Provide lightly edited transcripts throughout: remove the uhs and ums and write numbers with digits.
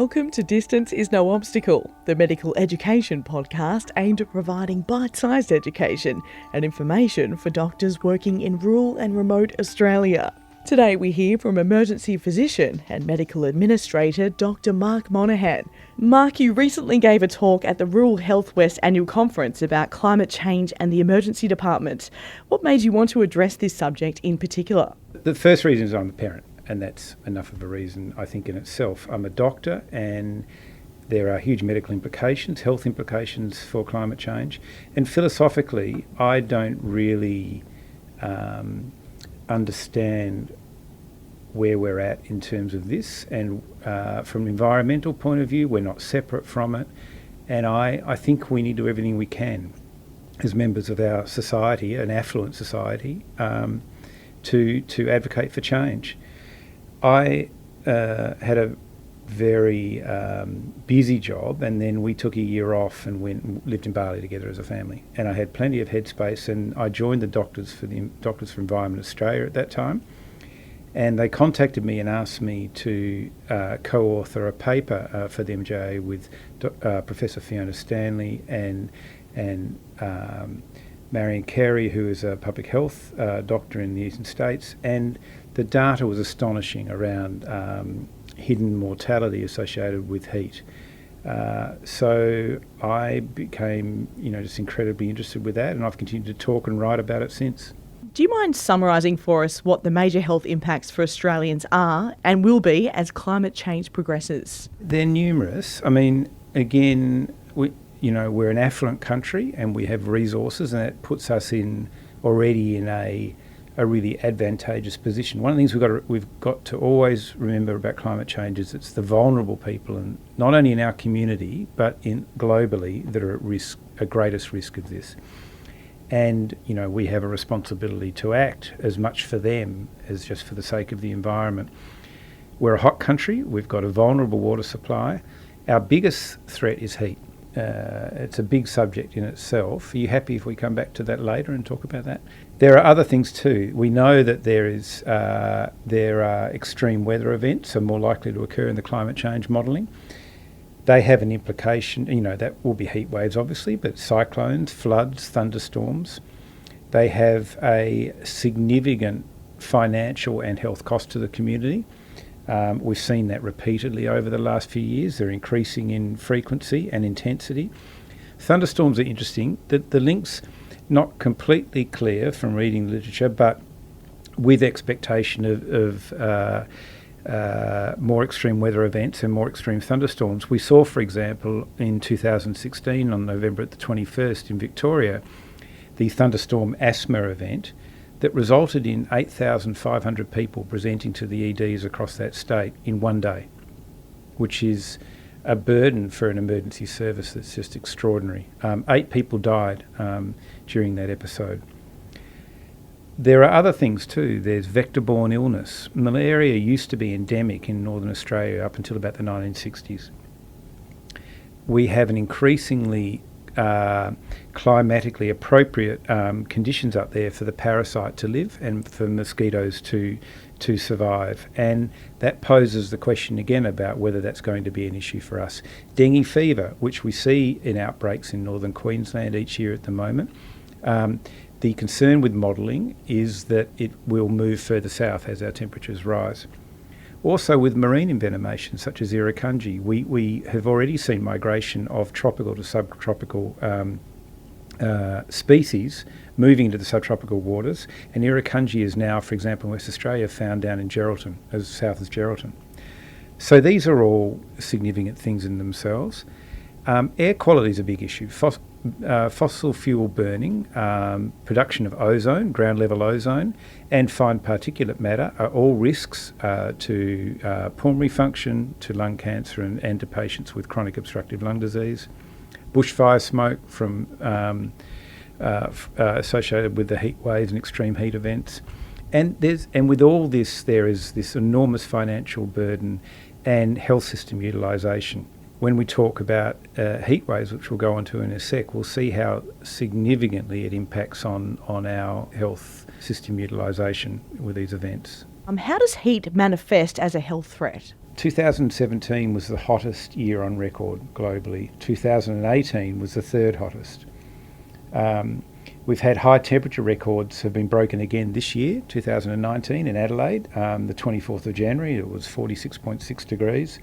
Welcome to Distance is No Obstacle, the medical education podcast aimed at providing bite-sized education and information for doctors working in rural and remote Australia. Today we hear from emergency physician and medical administrator Dr Mark Monaghan. Mark, you recently gave a talk at the Rural Health West annual conference about climate change and the emergency department. What made you want to address this subject in particular? The first reason is I'm a parent. And that's enough of a reason, I think, in itself. I'm a doctor, and there are huge medical implications, health implications for climate change. And philosophically, I don't really understand where we're at in terms of this. And from an environmental point of view, we're not separate from it. And I think we need to do everything we can as members of our society, an affluent society, to advocate for change. I had a very busy job, and then we took a year off and went and lived in Bali together as a family. And I had plenty of headspace, and I joined the Doctors for Environment Australia at that time. And they contacted me and asked me to co-author a paper for the MJA with Professor Fiona Stanley and Marion Carey, who is a public health doctor in the eastern states. And the data was astonishing around hidden mortality associated with heat. So I became, just incredibly interested with that, and I've continued to talk and write about it since. Do you mind summarising for us what the major health impacts for Australians are and will be as climate change progresses? They're numerous. I mean, again, we're an affluent country and we have resources, and that puts us already in a really advantageous position. One of the things we've got to always remember about climate change is it's the vulnerable people, and not only in our community but globally, that are at greatest risk of this. And we have a responsibility to act as much for them as just for the sake of the environment. We're a hot country. We've got a vulnerable water supply. Our biggest threat is heat. It's a big subject in itself. Are you happy if we come back to that later and talk about that? There are other things too. We know that there are extreme weather events are more likely to occur in the climate change modelling. They have an implication, that will be heat waves obviously, but cyclones, floods, thunderstorms. They have a significant financial and health cost to the community. We've seen that repeatedly over the last few years. They're increasing in frequency and intensity. Thunderstorms are interesting. The link's not completely clear from reading the literature, but with expectation of more extreme weather events and more extreme thunderstorms. We saw, for example, in 2016 on November the 21st in Victoria, the Thunderstorm Asthma event that resulted in 8,500 people presenting to the EDs across that state in one day, which is a burden for an emergency service that's just extraordinary. 8 people died during that episode. There are other things too. There's vector-borne illness. Malaria used to be endemic in Northern Australia up until about the 1960s. We have an increasingly climatically appropriate conditions up there for the parasite to live and for mosquitoes to survive. And that poses the question again about whether that's going to be an issue for us. Dengue fever, which we see in outbreaks in northern Queensland each year at the moment. The concern with modelling is that it will move further south as our temperatures rise. Also with marine envenomation such as Irukandji, we have already seen migration of tropical to subtropical species moving into the subtropical waters, and Irukandji is now, for example, in West Australia, found down in Geraldton, as south as Geraldton. So these are all significant things in themselves. Air quality is a big issue. Fossil fuel burning, production of ozone, ground level ozone, and fine particulate matter are all risks to pulmonary function, to lung cancer, and to patients with chronic obstructive lung disease. Bushfire smoke from associated with the heat waves and extreme heat events. And with all this, there is this enormous financial burden and health system utilisation. When we talk about heat waves, which we'll go on to in a sec, we'll see how significantly it impacts on our health system utilisation with these events. How does heat manifest as a health threat? 2017 was the hottest year on record globally. 2018 was the third hottest. We've had high temperature records have been broken again this year, 2019 in Adelaide, the 24th of January, it was 46.6 degrees.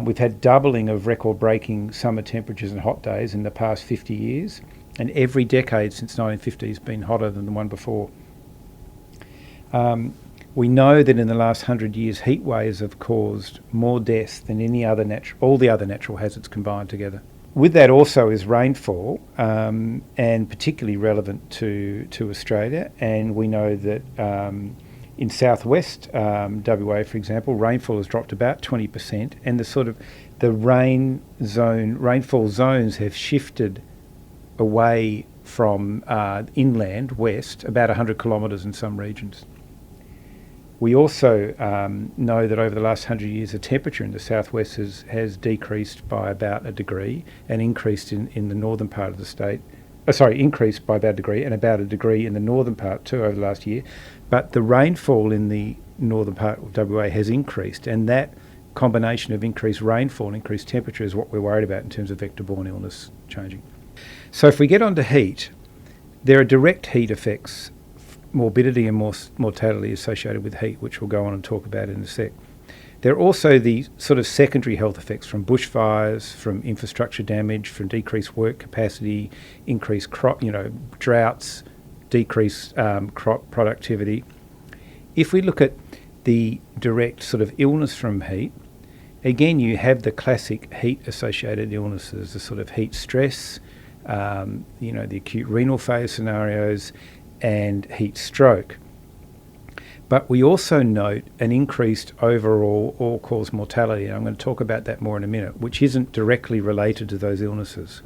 We've had doubling of record-breaking summer temperatures and hot days in the past 50 years, and every decade since 1950 has been hotter than the one before. We know that in the last 100 years, heat waves have caused more deaths than all the other natural hazards combined together. With that also is rainfall, and particularly relevant to Australia. And we know that in southwest WA, for example, rainfall has dropped about 20%, and the rainfall zones have shifted away from inland west about 100 kilometres in some regions. We also know that over the last 100 years, the temperature in the southwest has decreased by about a degree and increased in the northern part of the state. Increased by about a degree and about a degree in the northern part too over the last year. But the rainfall in the northern part of WA has increased, and that combination of increased rainfall and increased temperature is what we're worried about in terms of vector-borne illness changing. So if we get onto heat, there are direct heat effects, morbidity and mortality associated with heat, which we'll go on and talk about in a sec. There are also the sort of secondary health effects from bushfires, from infrastructure damage, from decreased work capacity, increased droughts, decreased crop productivity. If we look at the direct sort of illness from heat, again you have the classic heat-associated illnesses, the sort of heat stress, the acute renal failure scenarios, and heat stroke. But we also note an increased overall all-cause mortality, and I'm going to talk about that more in a minute, which isn't directly related to those illnesses.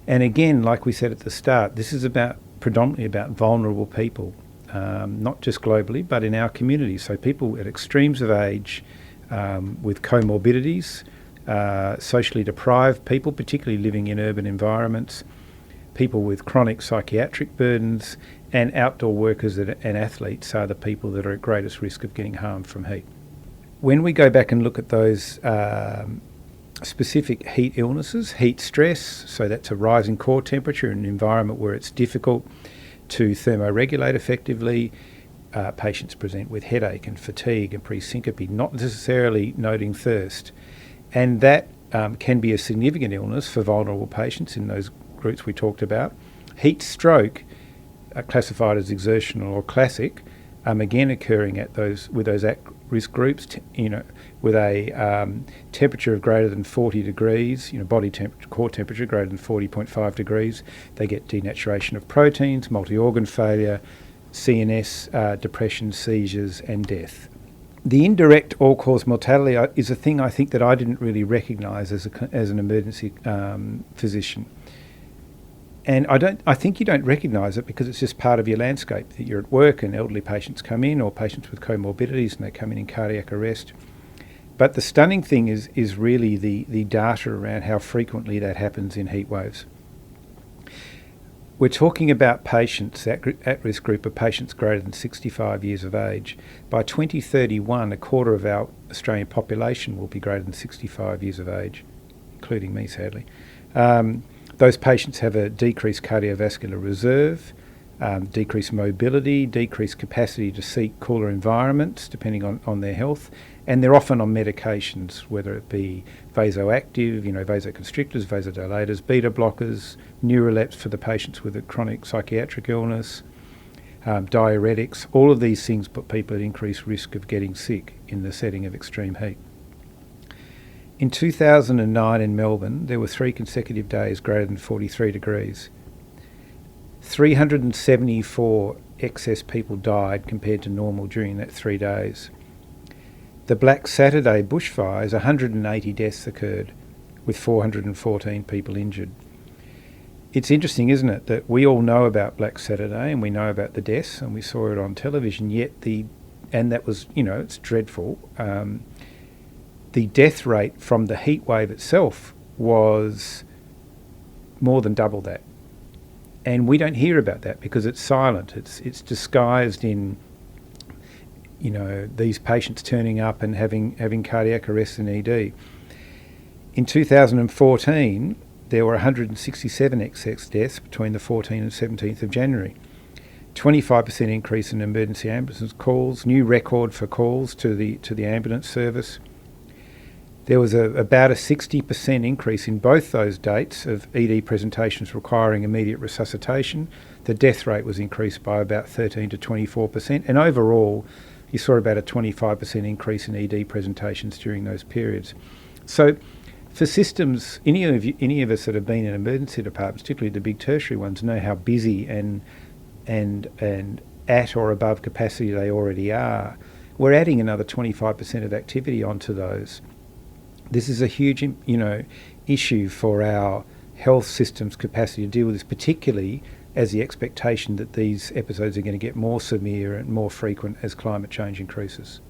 And again, like we said at the start, this is predominantly about vulnerable people, not just globally, but in our communities. So people at extremes of age, with comorbidities, socially deprived people, particularly living in urban environments, people with chronic psychiatric burdens, and outdoor workers and athletes are the people that are at greatest risk of getting harmed from heat. When we go back and look at those specific heat illnesses, heat stress, so that's a rising core temperature in an environment where it's difficult to thermoregulate effectively. Patients present with headache and fatigue and pre-syncope, not necessarily noting thirst. And that can be a significant illness for vulnerable patients in those groups we talked about. Heat stroke, classified as exertional or classic, again occurring with those at-risk groups, with a temperature of greater than 40 degrees, body core temperature greater than 40.5 degrees. They get denaturation of proteins, multi-organ failure, CNS, depression, seizures, and death. The indirect all-cause mortality is a thing I think that I didn't really recognise as an emergency physician. And I think you don't recognise it because it's just part of your landscape, that you're at work and elderly patients come in, or patients with comorbidities, and they come in cardiac arrest. But the stunning thing is really the data around how frequently that happens in heat waves. We're talking about patients, at-risk group of patients greater than 65 years of age. By 2031, a quarter of our Australian population will be greater than 65 years of age, including me, sadly. Those patients have a decreased cardiovascular reserve, decreased mobility, decreased capacity to seek cooler environments, depending on their health, and they're often on medications, whether it be vasoactive, vasoconstrictors, vasodilators, beta blockers, Neurolepts for the patients with a chronic psychiatric illness, diuretics. All of these things put people at increased risk of getting sick in the setting of extreme heat. In 2009 in Melbourne, there were 3 consecutive days greater than 43 degrees. 374 excess people died compared to normal during that 3 days. The Black Saturday bushfires, 180 deaths occurred, with 414 people injured. It's interesting, isn't it, that we all know about Black Saturday and we know about the deaths and we saw it on television, yet and that was, it's dreadful. The death rate from the heat wave itself was more than double that. And we don't hear about that because it's silent. It's disguised in these patients turning up and having cardiac arrest and ED. In 2014, there were 167 excess deaths between the 14th and 17th of January. 25% increase in emergency ambulance calls, new record for calls to the ambulance service. There was about a 60% increase in both those dates of ED presentations requiring immediate resuscitation. The death rate was increased by about 13 to 24%, and overall you saw about a 25% increase in ED presentations during those periods. So for systems, any of us that have been in emergency departments, particularly the big tertiary ones, know how busy and at or above capacity they already are. We're adding another 25% of activity onto those. This is a huge, issue for our health system's capacity to deal with this, particularly as the expectation that these episodes are going to get more severe and more frequent as climate change increases.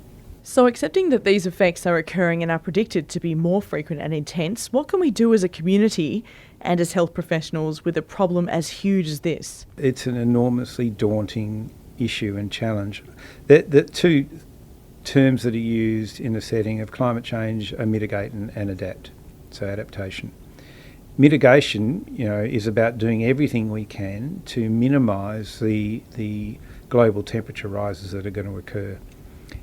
So accepting that these effects are occurring and are predicted to be more frequent and intense, what can we do as a community and as health professionals with a problem as huge as this? It's an enormously daunting issue and challenge. The two terms that are used in the setting of climate change are mitigate and adapt, so adaptation. Mitigation, is about doing everything we can to minimise the global temperature rises that are going to occur.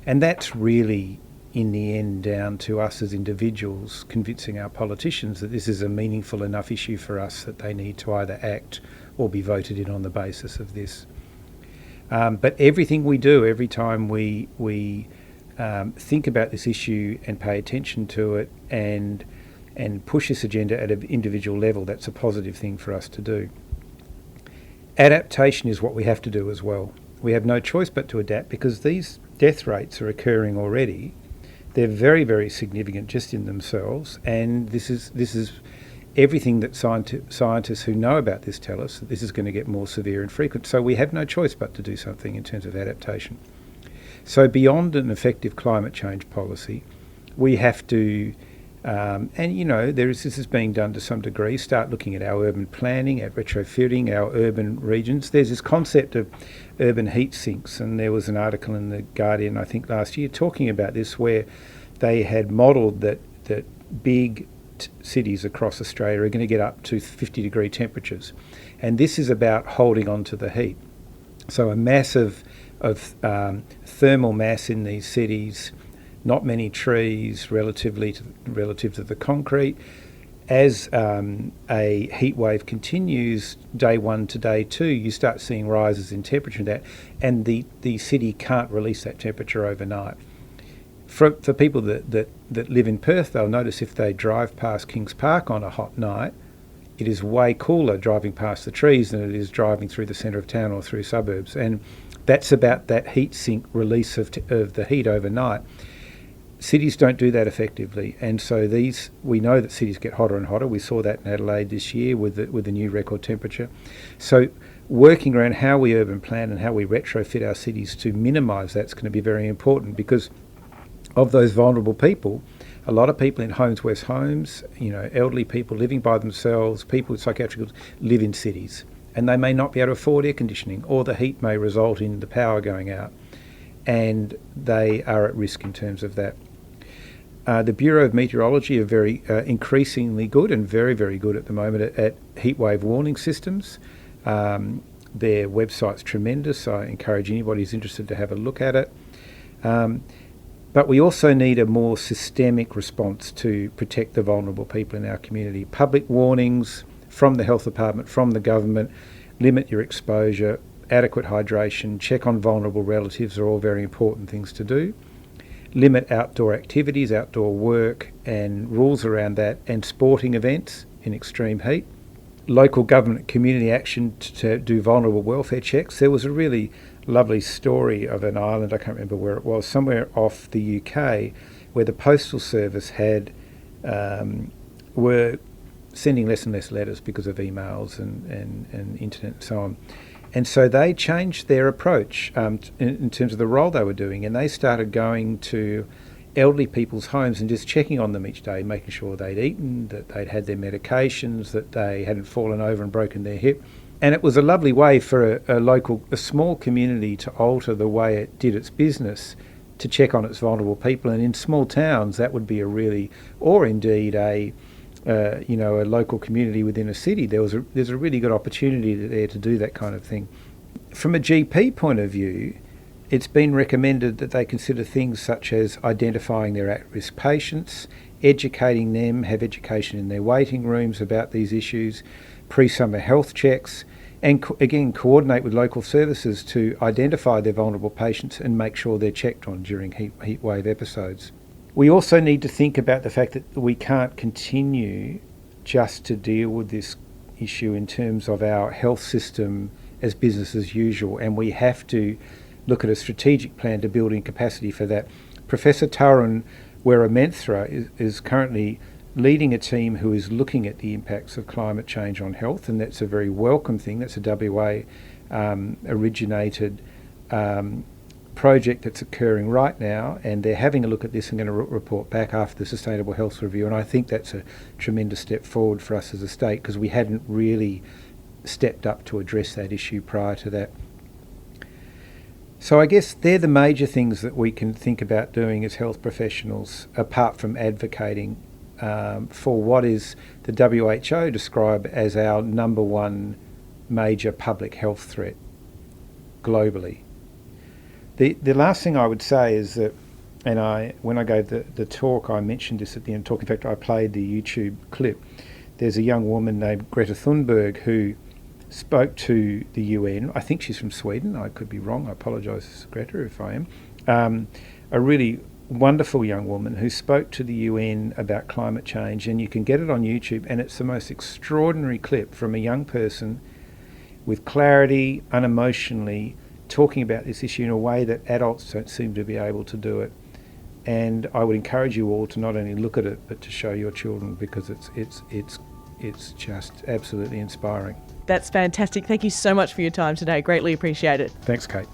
And that's really, in the end, down to us as individuals convincing our politicians that this is a meaningful enough issue for us that they need to either act or be voted in on the basis of this. But everything we do, every time we think about this issue and pay attention to it and push this agenda at an individual level, that's a positive thing for us to do. Adaptation is what we have to do as well. We have no choice but to adapt because these death rates are occurring already. They're very, very significant just in themselves, and this is everything that scientists who know about this tell us, that this is going to get more severe and frequent. So we have no choice but to do something in terms of adaptation. So beyond an effective climate change policy, we have to, this is being done to some degree, start looking at our urban planning, at retrofitting our urban regions. There's this concept of urban heat sinks, and there was an article in The Guardian, I think last year, talking about this, where they had modelled that big cities across Australia are going to get up to 50-degree temperatures. And this is about holding on to the heat. So a massive of thermal mass in these cities, not many trees relative to the concrete. As a heat wave continues, day 1 to day 2, you start seeing rises in temperature, and the city can't release that temperature overnight. For people that live in Perth, they'll notice if they drive past Kings Park on a hot night, it is way cooler driving past the trees than it is driving through the centre of town or through suburbs. And that's about that heat sink release of the heat overnight. Cities don't do that effectively, and so we know that cities get hotter and hotter. We saw that in Adelaide this year with the new record temperature. So working around how we urban plan and how we retrofit our cities to minimise that's going to be very important, because of those vulnerable people, a lot of people in Homes West homes, elderly people living by themselves, people with psychiatric illness, live in cities, and they may not be able to afford air conditioning, or the heat may result in the power going out, and they are at risk in terms of that. The Bureau of Meteorology are very increasingly good and very, very good at the moment at heatwave warning systems. Their website's tremendous. I encourage anybody who's interested to have a look at it. But we also need a more systemic response to protect the vulnerable people in our community. Public warnings from the health department, from the government, limit your exposure, adequate hydration, check on vulnerable relatives are all very important things to do. Limit outdoor activities, outdoor work, and rules around that, and sporting events in extreme heat. Local government community action to do vulnerable welfare checks. There was a really lovely story of an island, I can't remember where it was, somewhere off the UK, where the Postal Service were sending less and less letters because of emails and internet and so on. And so they changed their approach in terms of the role they were doing, and they started going to elderly people's homes and just checking on them each day, making sure they'd eaten, that they'd had their medications, that they hadn't fallen over and broken their hip. And it was a lovely way for a small community to alter the way it did its business to check on its vulnerable people. And in small towns, that would be a really, or indeed a local community within a city, there's a really good opportunity there to do that kind of thing. From a GP point of view, it's been recommended that they consider things such as identifying their at-risk patients, educating them, have education in their waiting rooms about these issues, pre-summer health checks, and again, coordinate with local services to identify their vulnerable patients and make sure they're checked on during heat wave episodes. We also need to think about the fact that we can't continue just to deal with this issue in terms of our health system as business as usual, and we have to look at a strategic plan to building capacity for that. Professor Tarun Weramenthra is currently leading a team who is looking at the impacts of climate change on health, and that's a very welcome thing. That's a WA originated project that's occurring right now, and they're having a look at this and going to report back after the Sustainable Health Review, and I think that's a tremendous step forward for us as a state, because we hadn't really stepped up to address that issue prior to that. So I guess they're the major things that we can think about doing as health professionals, apart from advocating for what is the WHO describe as our number one major public health threat globally. The last thing I would say is that, and when I gave the talk, I mentioned this at the end of the talk. In fact, I played the YouTube clip. There's a young woman named Greta Thunberg who spoke to the UN. I think she's from Sweden. I could be wrong. I apologise, Greta, if I am. A really wonderful young woman who spoke to the UN about climate change, and you can get it on YouTube, and it's the most extraordinary clip from a young person with clarity, unemotionally, talking about this issue in a way that adults don't seem to be able to do it. And I would encourage you all to not only look at it, but to show your children, because it's just absolutely inspiring. That's fantastic. Thank you so much for your time today. Greatly appreciate it. Thanks, Kate.